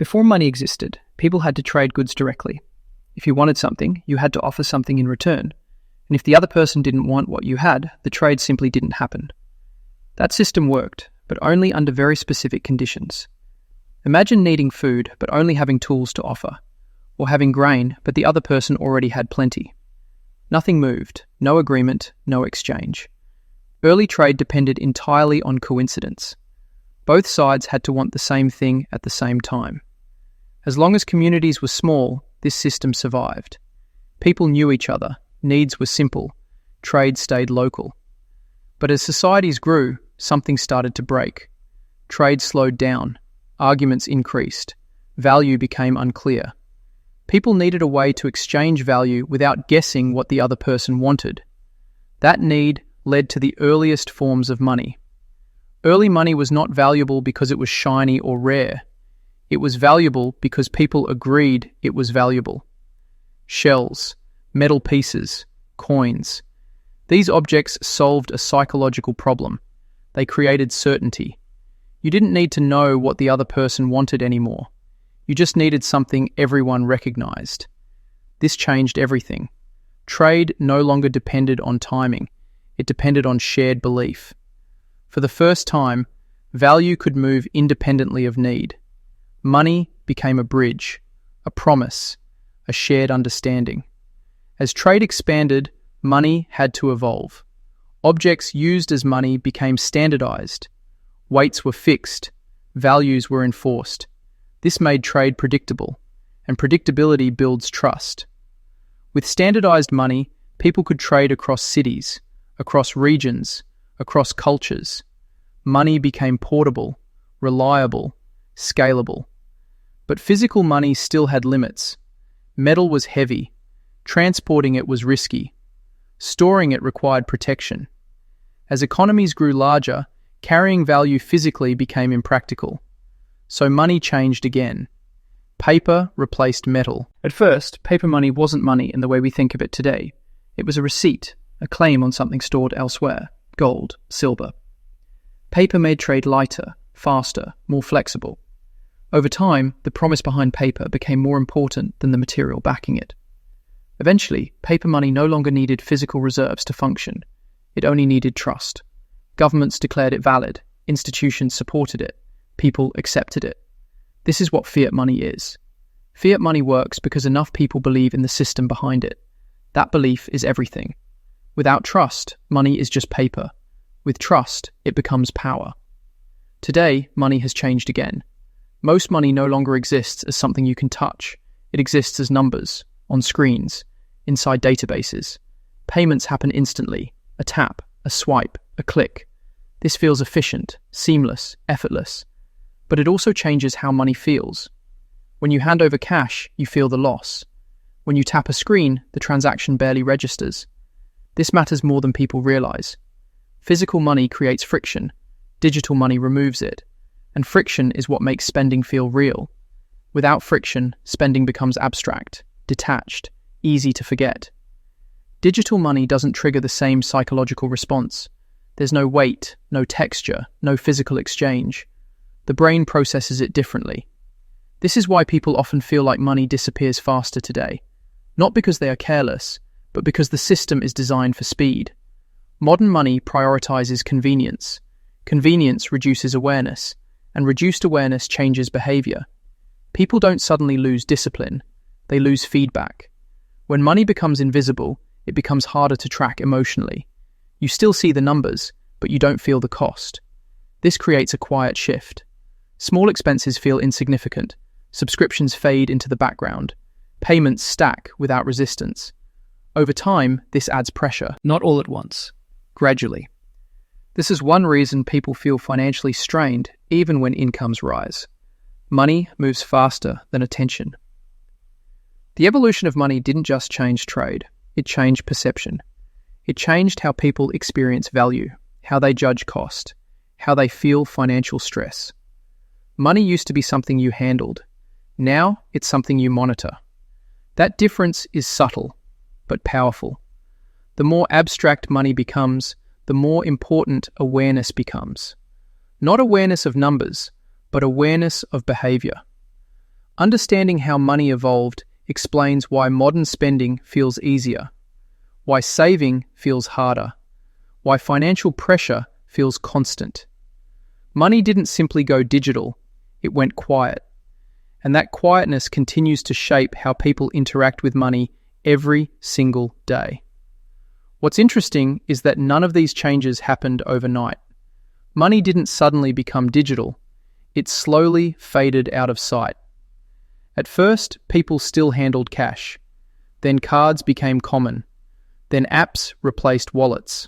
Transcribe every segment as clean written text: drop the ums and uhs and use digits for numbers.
Before money existed, people had to trade goods directly. If you wanted something, you had to offer something in return. And if the other person didn't want what you had, the trade simply didn't happen. That system worked, but only under very specific conditions. Imagine needing food, but only having tools to offer, or having grain, but the other person already had plenty. Nothing moved, no agreement, no exchange. Early trade depended entirely on coincidence. Both sides had to want the same thing at the same time. As long as communities were small, this system survived. People knew each other, needs were simple, trade stayed local. But as societies grew, something started to break. Trade slowed down, arguments increased, value became unclear. People needed a way to exchange value without guessing what the other person wanted. That need led to the earliest forms of money. Early money was not valuable because it was shiny or rare. It was valuable because people agreed it was valuable. Shells, metal pieces, coins. These objects solved a psychological problem. They created certainty. You didn't need to know what the other person wanted anymore. You just needed something everyone recognized. This changed everything. Trade no longer depended on timing. It depended on shared belief. For the first time, value could move independently of need. Money became a bridge, a promise, a shared understanding. As trade expanded, money had to evolve. Objects used as money became standardized. Weights were fixed. Values were enforced. This made trade predictable, and predictability builds trust. With standardized money, people could trade across cities, across regions, across cultures. Money became portable, reliable, scalable. But physical money still had limits. Metal was heavy. Transporting it was risky. Storing it required protection. As economies grew larger, carrying value physically became impractical. So money changed again. Paper replaced metal. At first, paper money wasn't money in the way we think of it today. It was a receipt, a claim on something stored elsewhere, gold, silver. Paper made trade lighter, faster, more flexible. Over time, the promise behind paper became more important than the material backing it. Eventually, paper money no longer needed physical reserves to function. It only needed trust. Governments declared it valid. Institutions supported it. People accepted it. This is what fiat money is. Fiat money works because enough people believe in the system behind it. That belief is everything. Without trust, money is just paper. With trust, it becomes power. Today, money has changed again. Most money no longer exists as something you can touch. It exists as numbers, on screens, inside databases. Payments happen instantly. A tap, a swipe, a click. This feels efficient, seamless, effortless. But it also changes how money feels. When you hand over cash, you feel the loss. When you tap a screen, the transaction barely registers. This matters more than people realize. Physical money creates friction. Digital money removes it. And friction is what makes spending feel real. Without friction, spending becomes abstract, detached, easy to forget. Digital money doesn't trigger the same psychological response. There's no weight, no texture, no physical exchange. The brain processes it differently. This is why people often feel like money disappears faster today. Not because they are careless, but because the system is designed for speed. Modern money prioritizes convenience. Convenience reduces awareness, and reduced awareness changes behavior. People don't suddenly lose discipline. They lose feedback. When money becomes invisible, it becomes harder to track emotionally. You still see the numbers, but you don't feel the cost. This creates a quiet shift. Small expenses feel insignificant. Subscriptions fade into the background. Payments stack without resistance. Over time, this adds pressure, not all at once, gradually. This is one reason people feel financially strained even when incomes rise. Money moves faster than attention. The evolution of money didn't just change trade, it changed perception. It changed how people experience value, how they judge cost, how they feel financial stress. Money used to be something you handled. Now it's something you monitor. That difference is subtle, but powerful. The more abstract money becomes, the more important awareness becomes. Not awareness of numbers, but awareness of behavior. Understanding how money evolved explains why modern spending feels easier, why saving feels harder, why financial pressure feels constant. Money didn't simply go digital, it went quiet. And that quietness continues to shape how people interact with money every single day. What's interesting is that none of these changes happened overnight. Money didn't suddenly become digital, it slowly faded out of sight. At first, people still handled cash. Then cards became common. Then apps replaced wallets.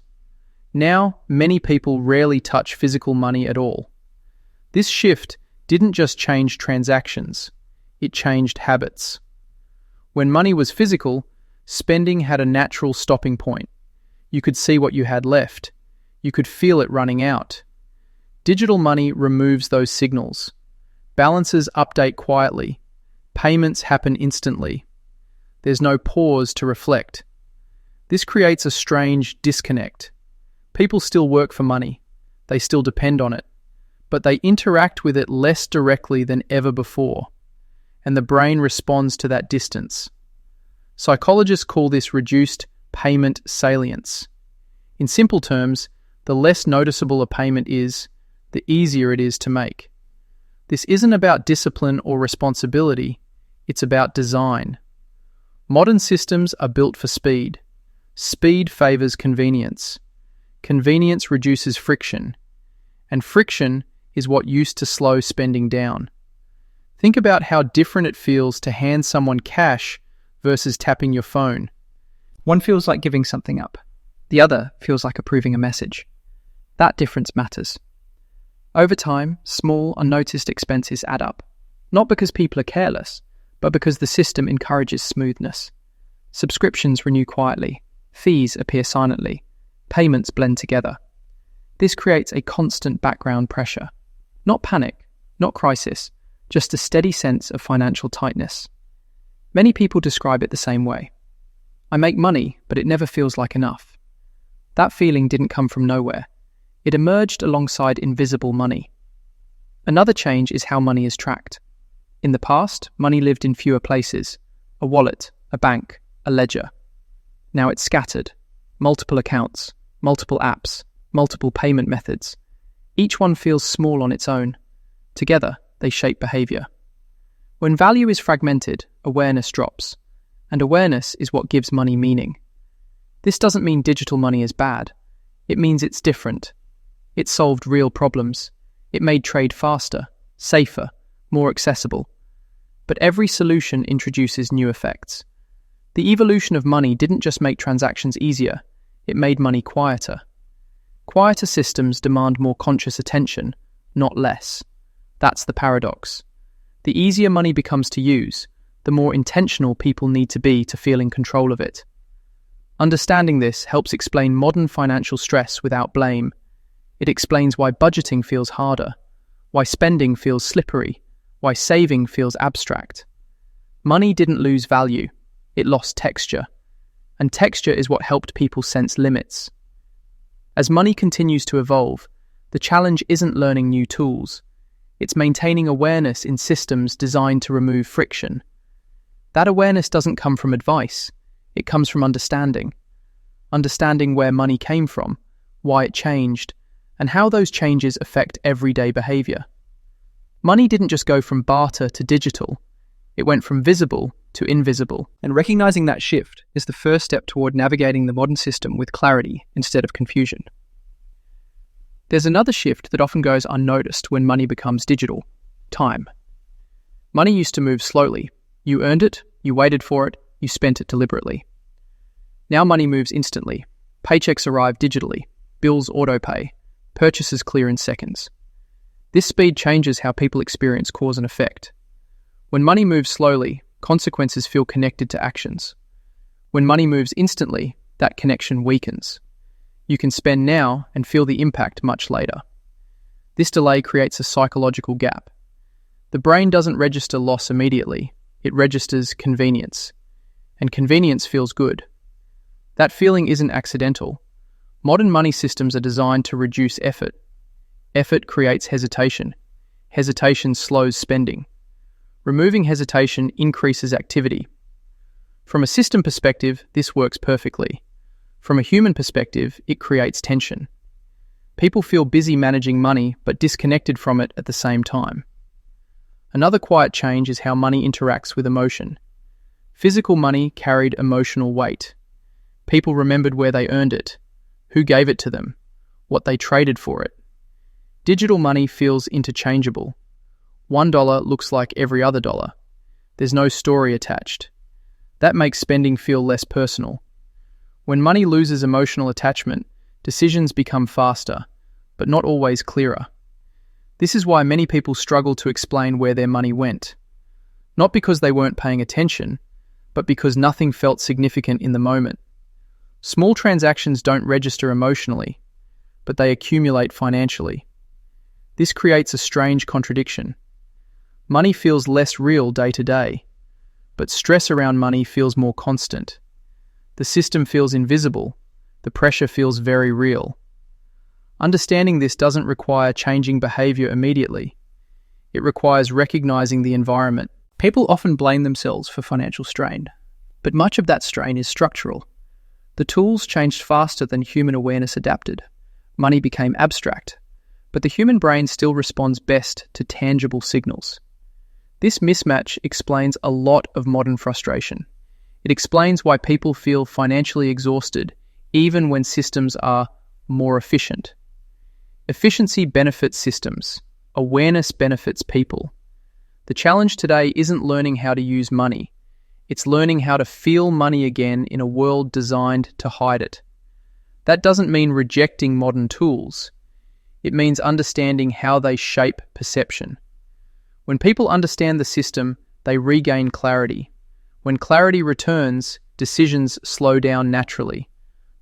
Now, many people rarely touch physical money at all. This shift didn't just change transactions, it changed habits. When money was physical, spending had a natural stopping point. You could see what you had left. You could feel it running out. Digital money removes those signals. Balances update quietly. Payments happen instantly. There's no pause to reflect. This creates a strange disconnect. People still work for money. They still depend on it. But they interact with it less directly than ever before. And the brain responds to that distance. Psychologists call this reduced payment salience. In simple terms, the less noticeable a payment is, the easier it is to make. This isn't about discipline or responsibility, it's about design. Modern systems are built for speed. Speed favors convenience. Convenience reduces friction. And friction is what used to slow spending down. Think about how different it feels to hand someone cash versus tapping your phone. One feels like giving something up. The other feels like approving a message. That difference matters. Over time, small, unnoticed expenses add up. Not because people are careless, but because the system encourages smoothness. Subscriptions renew quietly. Fees appear silently. Payments blend together. This creates a constant background pressure. Not panic, not crisis, just a steady sense of financial tightness. Many people describe it the same way. I make money, but it never feels like enough. That feeling didn't come from nowhere. It emerged alongside invisible money. Another change is how money is tracked. In the past, money lived in fewer places: a wallet, a bank, a ledger. Now it's scattered. Multiple accounts, multiple apps, multiple payment methods. Each one feels small on its own. Together, they shape behavior. When value is fragmented, awareness drops. And awareness is what gives money meaning. This doesn't mean digital money is bad. It means it's different. It solved real problems. It made trade faster, safer, more accessible. But every solution introduces new effects. The evolution of money didn't just make transactions easier, it made money quieter. Quieter systems demand more conscious attention, not less. That's the paradox. The easier money becomes to use, the more intentional people need to be to feel in control of it. Understanding this helps explain modern financial stress without blame. It explains why budgeting feels harder, why spending feels slippery, why saving feels abstract. Money didn't lose value, it lost texture. And texture is what helped people sense limits. As money continues to evolve, the challenge isn't learning new tools. It's maintaining awareness in systems designed to remove friction. That awareness doesn't come from advice. It comes from understanding. Understanding where money came from, why it changed, and how those changes affect everyday behavior. Money didn't just go from barter to digital. It went from visible to invisible. And recognizing that shift is the first step toward navigating the modern system with clarity instead of confusion. There's another shift that often goes unnoticed when money becomes digital: time. Money used to move slowly. You earned it, you waited for it, you spent it deliberately. Now money moves instantly. Paychecks arrive digitally, bills autopay, purchases clear in seconds. This speed changes how people experience cause and effect. When money moves slowly, consequences feel connected to actions. When money moves instantly, that connection weakens. You can spend now and feel the impact much later. This delay creates a psychological gap. The brain doesn't register loss immediately, it registers convenience. And convenience feels good. That feeling isn't accidental. Modern money systems are designed to reduce effort. Effort creates hesitation. Hesitation slows spending. Removing hesitation increases activity. From a system perspective, this works perfectly. From a human perspective, it creates tension. People feel busy managing money but disconnected from it at the same time. Another quiet change is how money interacts with emotion. Physical money carried emotional weight. People remembered where they earned it, who gave it to them, what they traded for it. Digital money feels interchangeable. $1 looks like every other dollar. There's no story attached. That makes spending feel less personal. When money loses emotional attachment, decisions become faster, but not always clearer. This is why many people struggle to explain where their money went. Not because they weren't paying attention, but because nothing felt significant in the moment. Small transactions don't register emotionally, but they accumulate financially. This creates a strange contradiction. Money feels less real day to day, but stress around money feels more constant. The system feels invisible. The pressure feels very real. Understanding this doesn't require changing behavior immediately. It requires recognizing the environment. People often blame themselves for financial strain, but much of that strain is structural. The tools changed faster than human awareness adapted. Money became abstract, but the human brain still responds best to tangible signals. This mismatch explains a lot of modern frustration. It explains why people feel financially exhausted even when systems are more efficient. Efficiency benefits systems. Awareness benefits people. The challenge today isn't learning how to use money. It's learning how to feel money again in a world designed to hide it. That doesn't mean rejecting modern tools. It means understanding how they shape perception. When people understand the system, they regain clarity. When clarity returns, decisions slow down naturally.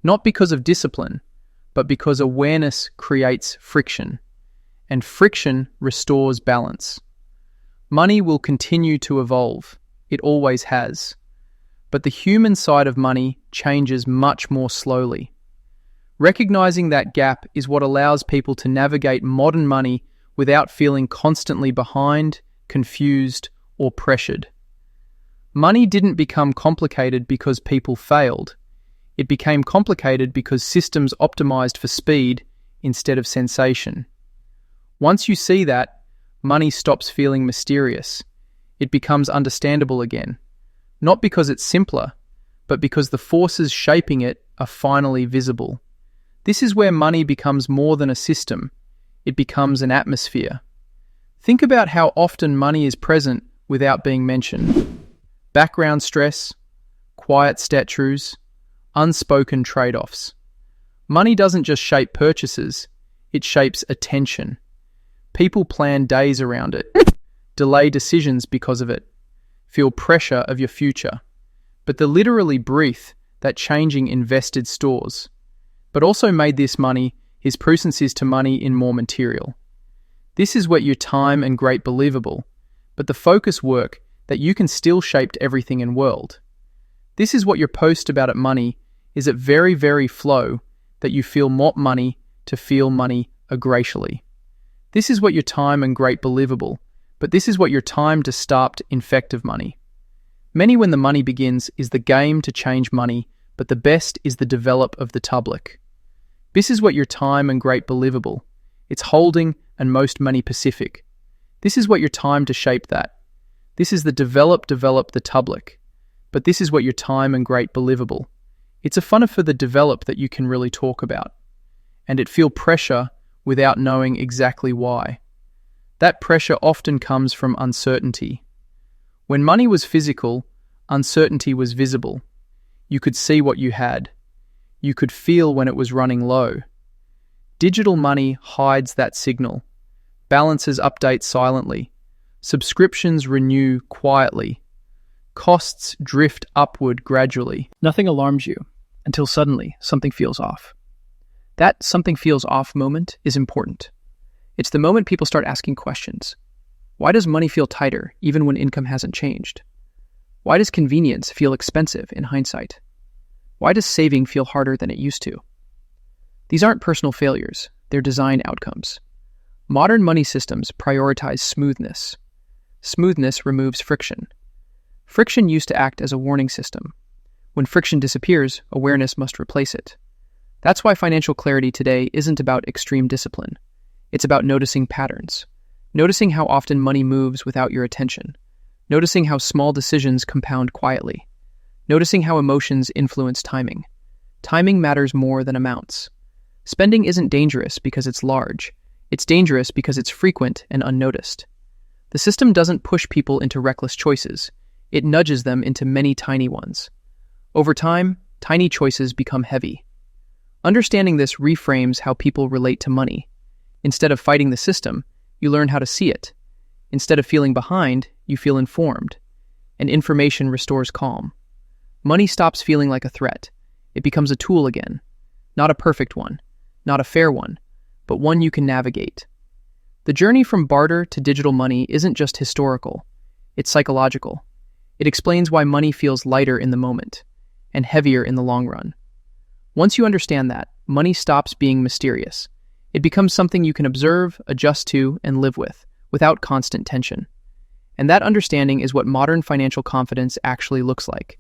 Not because of discipline, but because awareness creates friction, and friction restores balance. Money will continue to evolve. It always has. But the human side of money changes much more slowly. Recognizing that gap is what allows people to navigate modern money without feeling constantly behind, confused, or pressured. Money didn't become complicated because people failed. It became complicated because systems optimized for speed instead of sensation. Once you see that, money stops feeling mysterious. It becomes understandable again. Not because it's simpler, but because the forces shaping it are finally visible. This is where money becomes more than a system. It becomes an atmosphere. Think about how often money is present without being mentioned. Background stress, quiet statutes, unspoken trade-offs. Money doesn't just shape purchases, it shapes attention. People plan days around it, delay decisions because of it, feel pressure of your future. But they literally breathe that changing invested stores, but also made this money his presences to money in more material. This is what your time and great believable, but the focus work that you can still shaped everything in world. This is what your post about it money is at very, very flow that you feel more money to feel money agratially. This is what your time and great believable, but this is what your time to start infective money. Many when the money begins is the game to change money, but the best is the develop of the public. This is what your time and great believable. It's holding and most money Pacific. This is what your time to shape that. This is the develop the public. But this is what your time and great believable. It's a funner for the develop that you can really talk about. And it feel pressure without knowing exactly why. That pressure often comes from uncertainty. When money was physical, uncertainty was visible. You could see what you had. You could feel when it was running low. Digital money hides that signal. Balances update silently. Subscriptions renew quietly. Costs drift upward gradually. Nothing alarms you until suddenly something feels off. That something feels off moment is important. It's the moment people start asking questions. Why does money feel tighter even when income hasn't changed? Why does convenience feel expensive in hindsight? Why does saving feel harder than it used to? These aren't personal failures, they're design outcomes. Modern money systems prioritize smoothness. Smoothness removes friction. Friction used to act as a warning system. When friction disappears, awareness must replace it. That's why financial clarity today isn't about extreme discipline. It's about noticing patterns. Noticing how often money moves without your attention. Noticing how small decisions compound quietly. Noticing how emotions influence timing. Timing matters more than amounts. Spending isn't dangerous because it's large. It's dangerous because it's frequent and unnoticed. The system doesn't push people into reckless choices. It nudges them into many tiny ones. Over time, tiny choices become heavy. Understanding this reframes how people relate to money. Instead of fighting the system, you learn how to see it. Instead of feeling behind, you feel informed. And information restores calm. Money stops feeling like a threat. It becomes a tool again. Not a perfect one, not a fair one, but one you can navigate. The journey from barter to digital money isn't just historical. It's psychological. It explains why money feels lighter in the moment and heavier in the long run. Once you understand that, money stops being mysterious. It becomes something you can observe, adjust to, and live with, without constant tension. And that understanding is what modern financial confidence actually looks like.